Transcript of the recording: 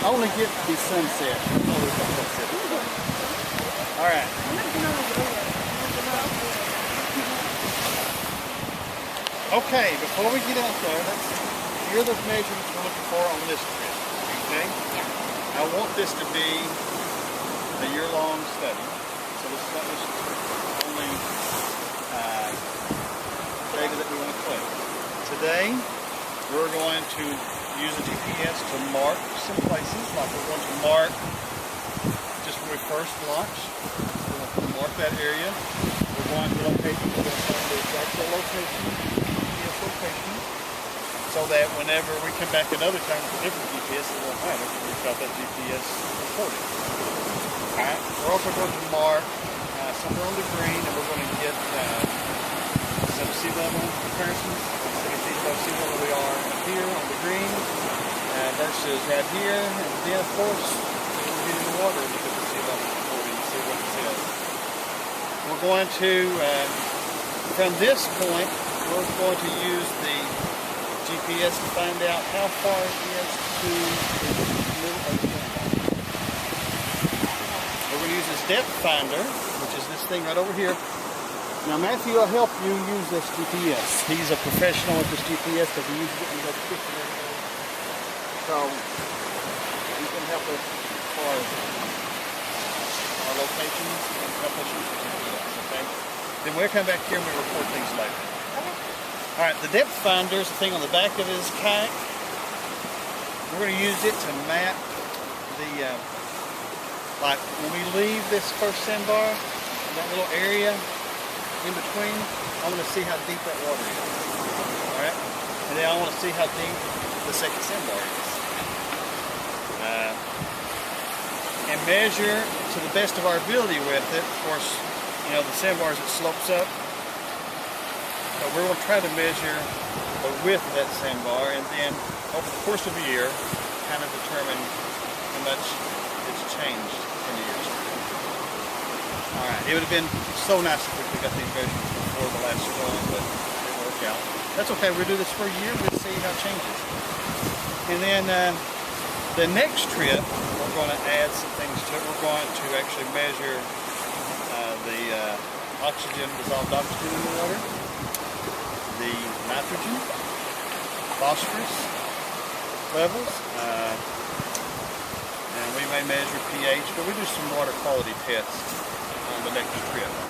only get the sunset. All right. Okay, before we get out there, here are the measurements we're looking for on this trip. Okay? Yeah. I want this to be a year-long study, so this is not just only data that we want to collect. Today, we're going to use the GPS to mark some places, like we're going to mark just when we first launch. We're going to mark that area. We're going to locate, we're going to find the exact location, GPS location, so that whenever we come back another time with a different GPS, it won't matter because we've got that GPS recorded. Alright, we're also going to mark somewhere on the green, and we're going to get some sea level comparisons. 7 feet above sea level we are here on the green versus right here. And then, of course, we'll get in the water because of sea level recording and see what it says. We're going to, from this point, we're going to use the GPS to find out how far it is to the middle of the sandbar. We're going to use this depth finder, which is this thing right over here. Now Matthew will help you use this GPS. He's a professional at this GPS because he uses it when he goes fishing every day. So he's going to help us as far as our locations and help us use the GPS, okay? Then we'll come back here and we'll report things later. Okay. Alright, the depth finder is the thing on the back of his kayak. We're going to use it to map the, like when we leave this first sandbar, that little area in between, I want to see how deep that water is. Alright? And then I want to see how deep the second sandbar is. And measure to the best of our ability with it. Of course, you know, the sandbars, it slopes up. So we're going to try to measure the width of that sandbar, and then over the course of a year, kind of determine how much it's changed in the years. Alright, it would have been so nice if we got these measurements before the last storm, but it didn't work out. That's okay, we'll do this for a year, we'll see how it changes. And then the next trip, we're going to add some things to it. We're going to actually measure the dissolved oxygen in the water, the nitrogen, phosphorus levels, and we may measure pH, but we do some water quality tests on the next trip.